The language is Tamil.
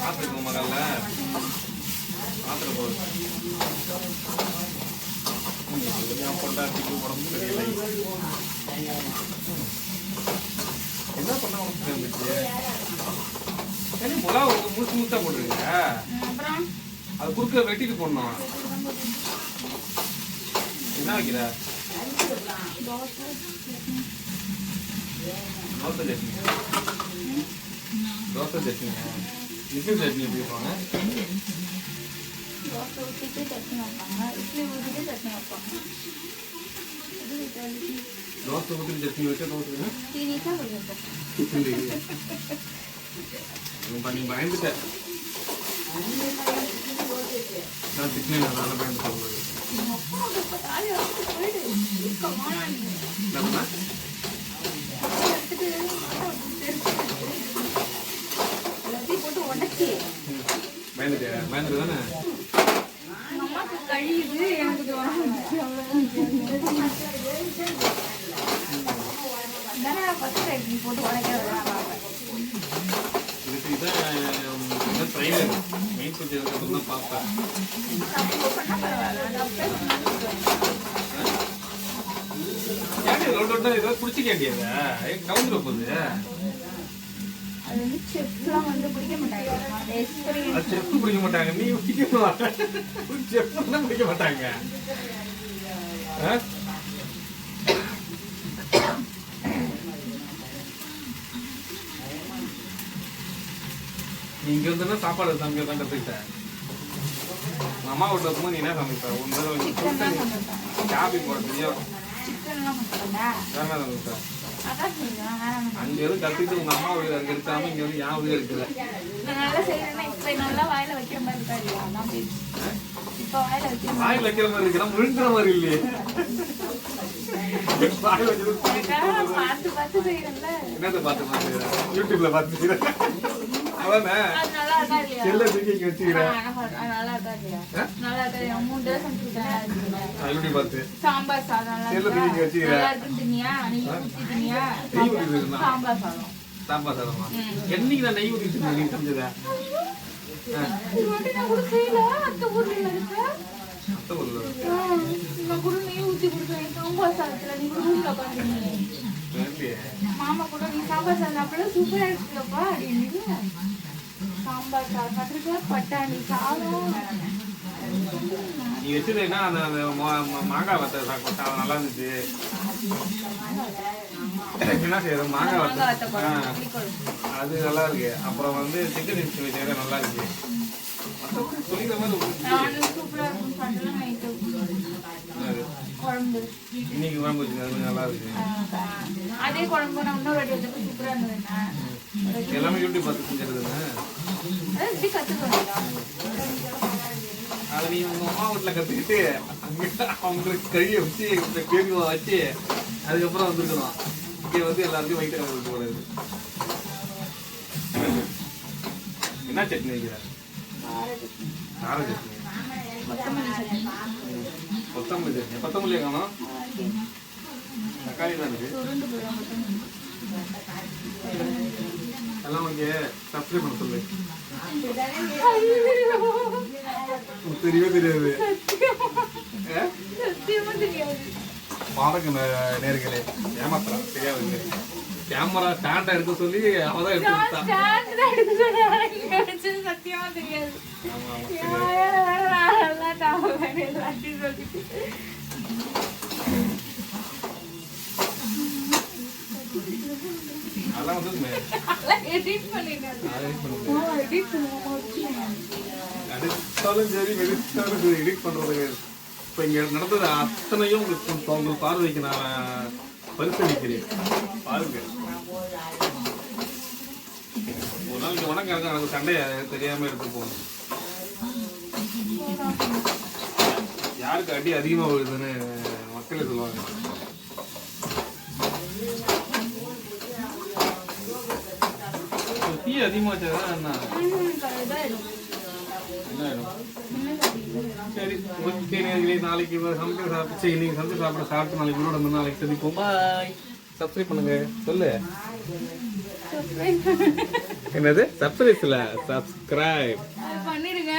பார்த்துருக்கோம் மகள்ல மாத்திரை போகுது பொண்டாட்டிக்கு உடம்பு தெரியலை. என்ன பண்ண உடம்பு இருந்துச்சு? சரி முலா முழுசு முழுசா போட்டுருங்க. அது குறுக்க வெட்டிட்டு போடணும். என்ன வைக்கிற? தோசை சட்னி. தோசை சட்னி இட்லி சட்னி எப்படி வைப்பாங்க? தோசை ஊற்றிட்டு சட்னி வைப்பாங்க, இட்லி ஊற்றிட்டு சட்னி வைப்பாங்க. தோசை ஊற்றி சட்னி வச்சா தோசை தீனிக்கா கொஞ்சம் நீ பயந்துட்டேன். நான் திட்டினேன், நல்லா பயந்து போகும்போது பயந்துட்டேன். பயந்துட்டு தானே கழியுது எனக்கு போட்டு உடைக்க இதுக்கு தான் ட்ரைனர் மெயின் கொஞ்சம் தான் பார்ப்பேன். ஏதாவது குடிச்சு கேட்டியாங்க கவுந்துட போகுது. அது வந்து செஃப்லாம் வந்து பிடிக்க மாட்டாங்க. செஃப் பிடிக்க மாட்டாங்க, நீ பிடிக்க செஃப் பிடிக்க மாட்டாங்க. நீ இங்க இருந்தா சாப்பாடு தம்பி தான் கத்துக்கிட்டேன். அம்மா வீட்டுல இருக்கும்போது நீ என்ன சமைப்ப? காபி போட தெரியும், அங்க இருந்து கத்துக்கிட்டு உங்க அம்மா வீடு அங்க இருக்காம இங்க வந்து என் வீடு இருக்குது. வாயில் வைக்கிற மாதிரி இருக்கிற முழுங்கிற மாதிரி இல்லையே. என்னத்த பார்த்து பாத்துக்கிறேன், யூடியூப்ல பாத்து சாம்பார் சாதம் என்னைக்கு நான் நெய் ஊத்தி நீங்க செஞ்சதா? மாமா கூட நீ சாம்பார் சாதம் சாப்பிட சூப்பரா இருக்குப்பா அப்படின்னு. சாம்பார் சாதம் சாப்பிட்டு பட்டாணி சாதம் நீ வச்சதுன்னா அந்த மாங்காய் வத்த சாதம் நல்லா இருந்துச்சு. என்ன செய்யறது, மாங்காய் வத்த அது நல்லா இருக்கு. அப்புறம் வந்து சிக்கன் சிக்ஸ்டி ஃபைவ் நல்லா இருக்கு. சொல்லிக்கிற மாதிரி இன்னைக்கு குழம்பு வச்சுங்க, நல்லா இருக்கு. அதே குழம்பு நான் இன்னொரு வாட்டி வச்சப்ப சூப்பரா இருந்தது. எல்லாமே யூடியூப் பார்த்து செஞ்சிருதுன்னு அது நீ உங்க அம்மா வீட்டுல கத்துக்கிட்டு அவங்களுக்கு கையை வச்சு கேள்வி வச்சு அதுக்கப்புறம் வந்துருக்கலாம். இங்க வந்து எல்லாருக்கும் வயிற்று இருக்க கூடாது. என்ன சட்னி வைக்கிற? கார சட்னி, கொத்தமல்லி சட்னி. கொத்தமல்லியை காணும், தக்காளி தான் இருக்கு. எல்லாம் ஓகே. சப்ஸ்கிரைப் பண்ண சொல்லு. தெரியவே தெரியாது பாருங்க நேர்களே, ஏமாத்துறான் தெரியாது. கேமரா ஸ்டாண்டா எடுக்க சொல்லி அவதான் எடுத்து சத்தியமா தெரியாது. அதெல்லாம் வந்து அடித்தாலும் சரி வெடித்தாலும் சரி எடிட் பண்றது. இப்ப இங்க நடந்தது அத்தனையும் உங்களுக்கு பார்வைக்கு நான் பரிசீலிக்கிறேன். பாருங்க, ஒரு நாளைக்கு வணக்கம் எனக்கு சண்டைய தெரியாம எடுத்து போகணும். யாருக்கு அடி அதிகமா வருதுன்னு மக்களே சொல்லுவாங்க. தீ அதிகமாச்சதான் என்ன ஆயிடும்? சரி ஓகே நேர்களே, நாளைக்கு சமைக்க சாப்பிட்டு இன்னைக்கு சமைச்சு சாப்பிட சாப்பிட்டு நாளைக்கு நாளைக்கு சந்திப்போம். பாய். சப்ஸ்கிரைப் பண்ணுங்க சொல்லு. என்னது சர்ப்ரைஸ்ல சப்ஸ்கிரைப் பண்ணிடுங்க.